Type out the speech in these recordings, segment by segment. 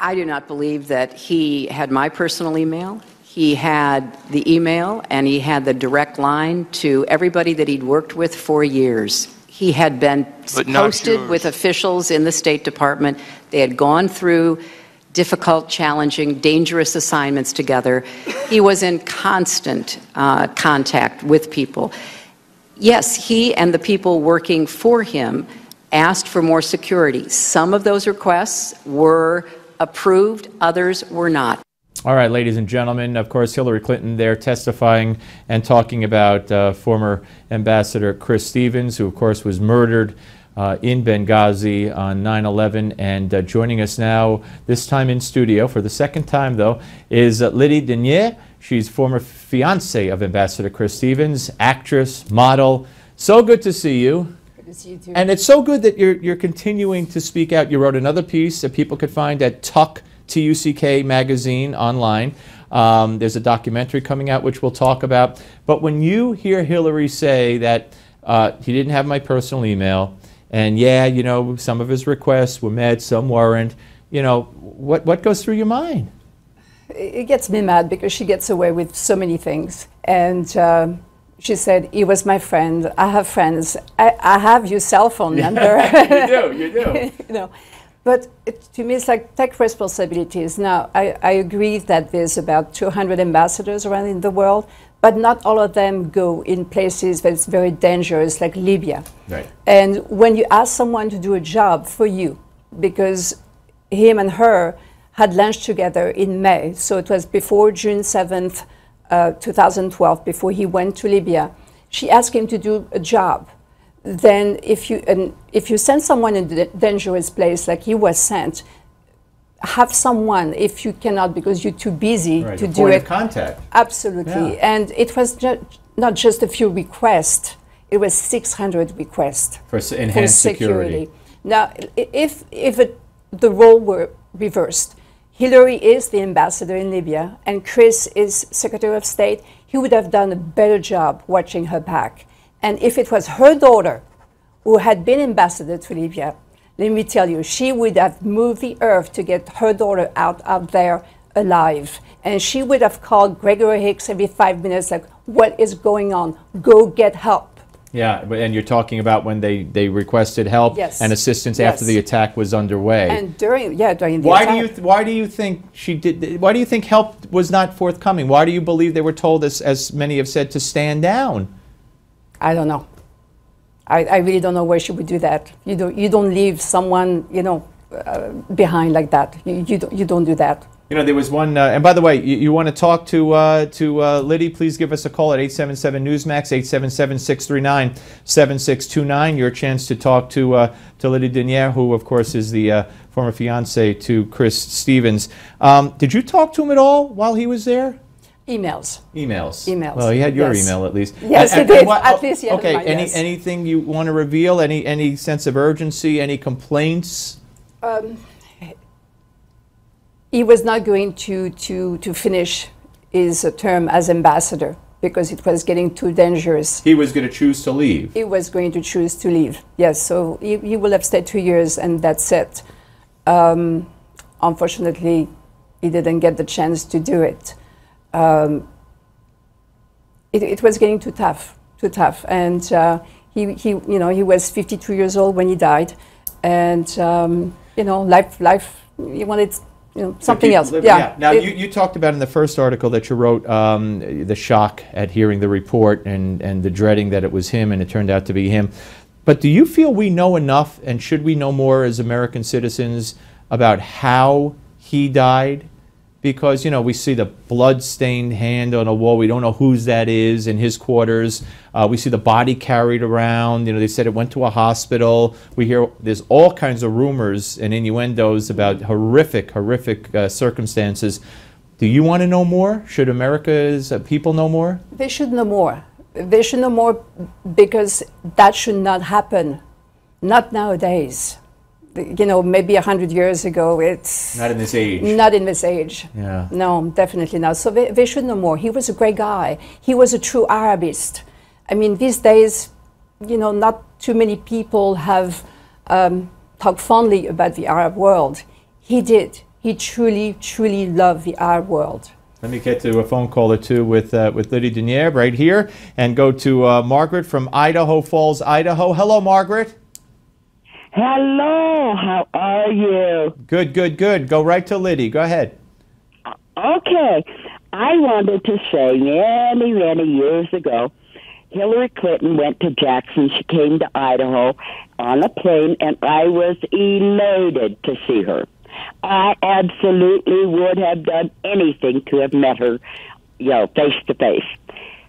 I do not believe that he had my personal email. He had the email and he had the direct line to everybody that he'd worked with for years. He had been posted with officials in the State Department. They had gone through difficult, challenging, dangerous assignments together. He was in constant contact with people. Yes, he and the people working for him asked for more security. Some of those requests were approved, others were not. All right, ladies and gentlemen, of course, Hillary Clinton there testifying and talking about former Ambassador Chris Stevens, who, of course, was murdered in Benghazi on 9/11. And joining us now, this time in studio, for the second time, though, is Lydie Denier. She's former fiancé of Ambassador Chris Stevens, actress, model. So good to see you. Good to see you, too. And it's so good that you're continuing to speak out. You wrote another piece that people could find at TUCK magazine online. There's a documentary coming out which we'll talk about. But when you hear Hillary say that he didn't have my personal email, and yeah, you know, some of his requests were met, some weren't, you know, what goes through your mind? It gets me mad because she gets away with so many things. And she said, he was my friend. I have friends. I have your cell phone number. You do. You know. But to me, it's like take responsibilities. Now, I agree that there's about 200 ambassadors around in the world, but not all of them go in places that's very dangerous, like Libya. Right. And when you ask someone to do a job for you, because him and her had lunch together in May, so it was before June 7th, 2012, before he went to Libya, she asked him to do a job. Then if you send someone in a dangerous place like he was sent, have someone, if you cannot because you're too busy to do it. Point of contact. Absolutely. Yeah. And it was not just a few requests, it was 600 requests For enhanced security. Now, if the role were reversed, Hillary is the ambassador in Libya and Chris is Secretary of State, he would have done a better job watching her back. And if it was her daughter who had been ambassador to Libya, let me tell you, she would have moved the earth to get her daughter out there alive. And she would have called Gregory Hicks every 5 minutes, like, what is going on? Go get help. Yeah, and you're talking about when they requested help and assistance after the attack was underway. And during the attack. Why do you think she did? Why do you think help was not forthcoming? Why do you believe they were told, as many have said, to stand down? I don't know. I really don't know why she would do that. You don't leave someone behind like that. You don't do that. You know, there was one, and by the way, you want to talk to Lydie, please give us a call at 877-NEWSMAX, 877-639-7629. Your chance to talk to Lydie Denier, who, of course, is the former fiancé to Chris Stevens. Did you talk to him at all while he was there? Emails. Well, he had your email at least. Yes, he did. At least he had mine, yes. Anything you want to reveal? Any sense of urgency? Any complaints? He was not going to finish his term as ambassador because it was getting too dangerous. He was going to choose to leave. He was going to choose to leave. Yes, so he will have stayed 2 years, and that's it. Unfortunately, he didn't get the chance to do it. It was getting too tough, and he was 52 years old when he died, and life. He wanted something else. Yeah. Now you talked about in the first article that you wrote the shock at hearing the report and the dreading that it was him, and it turned out to be him. But do you feel we know enough, and should we know more as American citizens about how he died? Because, we see the blood-stained hand on a wall. We don't know whose that is in his quarters. We see the body carried around. They said it went to a hospital. We hear there's all kinds of rumors and innuendos about horrific circumstances. Do you want to know more? Should America's people know more? They should know more. They should know more because that should not happen. Not nowadays. Maybe 100 years ago, it's... Not in this age. Not in this age. Yeah. No, definitely not. So they should know more. He was a great guy. He was a true Arabist. I mean, these days, not too many people have talked fondly about the Arab world. He did. he truly, truly loved the Arab world. Let me get to a phone call or two with Lydie Denier right here and go to Margaret from Idaho Falls, Idaho. Hello, Margaret. Hello, how are you? Good, good, good. Go right to Lydie. Go ahead. Okay, I wanted to say many, many years ago, Hillary Clinton went to Jackson. She came to Idaho on a plane, and I was elated to see her. I absolutely would have done anything to have met her, face to face.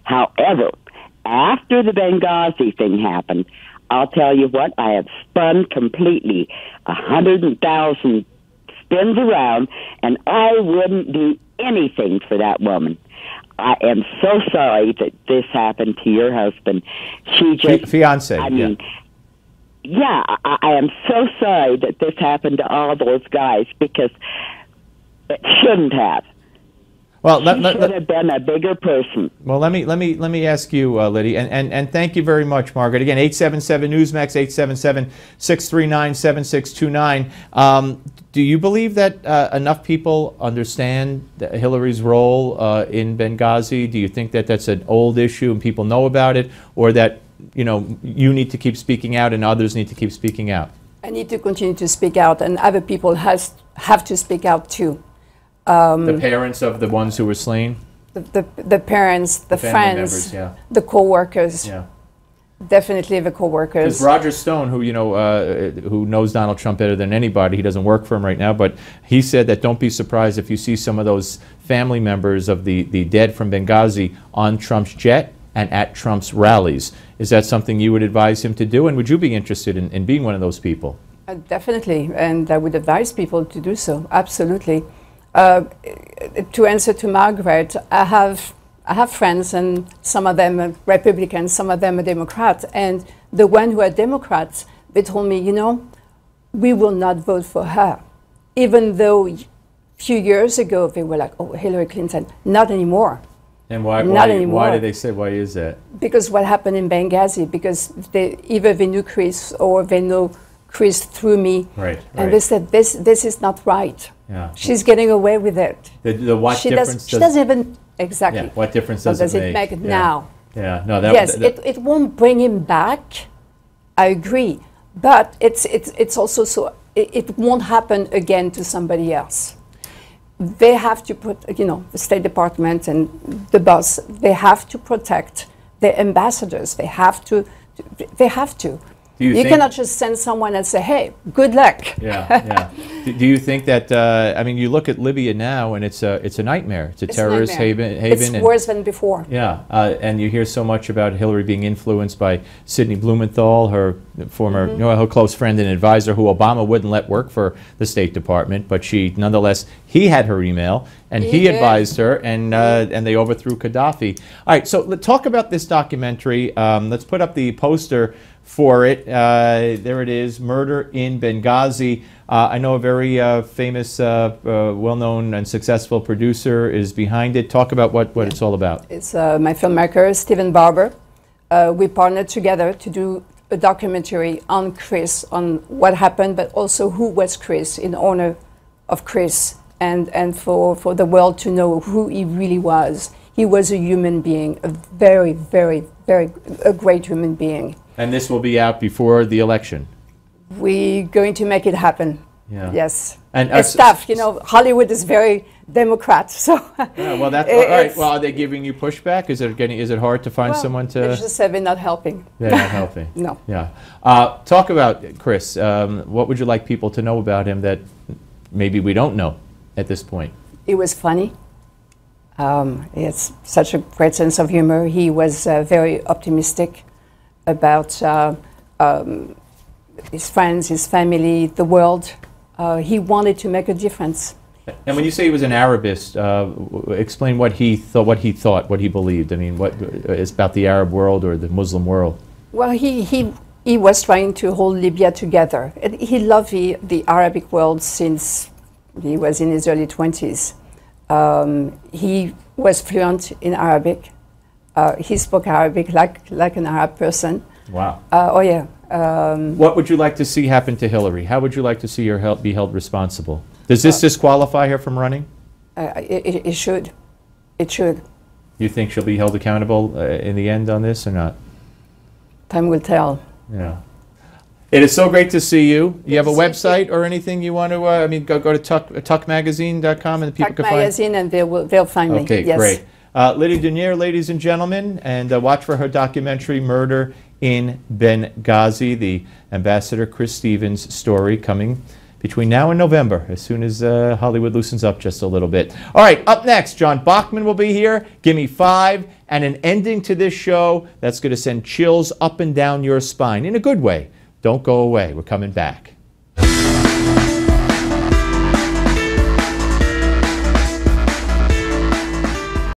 However, after the Benghazi thing happened, I'll tell you what, I have spun completely 100,000 spins around, and I wouldn't do anything for that woman. I am so sorry that this happened to your husband. She just, Fiancé, I mean, yeah, I am so sorry that this happened to all those guys because it shouldn't have. Well, she should have been a bigger person. Well, let me ask you, Lydie, and thank you very much, Margaret. Again, 877 Newsmax, 877-639-7629. Do you believe that enough people understand Hillary's role in Benghazi? Do you think that that's an old issue and people know about it, or that you need to keep speaking out and others need to keep speaking out? I need to continue to speak out, and other people have to speak out too. The parents of the ones who were slain? The parents, the friends, members, yeah. the co-workers. Yeah. Definitely the co-workers. Because Roger Stone, who who knows Donald Trump better than anybody, he doesn't work for him right now, but he said that don't be surprised if you see some of those family members of the dead from Benghazi on Trump's jet and at Trump's rallies. Is that something you would advise him to do, and would you be interested in being one of those people? Definitely, and I would advise people to do so, absolutely. To answer to Margaret, I have friends, and some of them are Republicans, some of them are Democrats, and the ones who are Democrats, they told me, we will not vote for her, even though a few years ago they were like, oh, Hillary Clinton, not anymore. And why did they say, why is that? Because what happened in Benghazi, because either they knew Chris or they know Chris through me, right. And they said, this is not right. Yeah. She's getting away with it. She doesn't even, exactly. Yeah, what difference does it make? Now? Yeah, no, it won't bring him back. I agree, but it's also so it won't happen again to somebody else. They have to put, the State Department and the boss. They have to protect their ambassadors. They have to. You cannot just send someone and say, hey, good luck. Yeah. Do you think that, you look at Libya now and it's a nightmare. It's a terrorist haven. It's worse than before. Yeah, and you hear so much about Hillary being influenced by Sidney Blumenthal, her former, her close friend and advisor, who Obama wouldn't let work for the State Department, but he had her email, and he advised her, and they overthrew Gaddafi. All right, so let's talk about this documentary. Let's put up the poster for it. There it is, Murder in Benghazi. I know a very famous, well-known and successful producer is behind it. Talk about what it's all about. It's my filmmaker, Stephen Barber. We partnered together to do a documentary on Chris, on what happened, but also who was Chris, in honor of Chris, and for the world to know who he really was. He was a human being, a very, very, very great human being. And this will be out before the election. We're going to make it happen. Yeah. Yes. And it's tough, Hollywood is very Democrat, so. Yeah, well, that's all right. Well, are they giving you pushback? Is it hard to find someone to? They just said they're not helping. They're not helping. No. Yeah. Talk about Chris. What would you like people to know about him that maybe we don't know at this point? He was funny. He has such a great sense of humor. He was very optimistic about his friends, his family, the world. He wanted to make a difference. And when you say he was an Arabist, explain what he thought, what he believed. I mean, what is about the Arab world or the Muslim world? Well, he was trying to hold Libya together. And he loved the Arabic world since he was in his early 20s. He was fluent in Arabic. He spoke Arabic like an Arab person. Wow. Oh, yeah. What would you like to see happen to Hillary? How would you like to see her be held responsible? Does this disqualify her from running? It should. It should. You think she'll be held accountable in the end on this or not? Time will tell. Yeah. It is so great to see you. You have a website or anything you want to, go to tuckmagazine.com and people Tuck can find... Magazine and they'll find me. Okay, Yes. great. Lydie Denier, ladies and gentlemen, and watch for her documentary, Murder in Benghazi, the Ambassador Chris Stevens story coming between now and November, as soon as Hollywood loosens up just a little bit. All right, up next, John Bachman will be here. Give me 5, and an ending to this show that's going to send chills up and down your spine in a good way. Don't go away. We're coming back.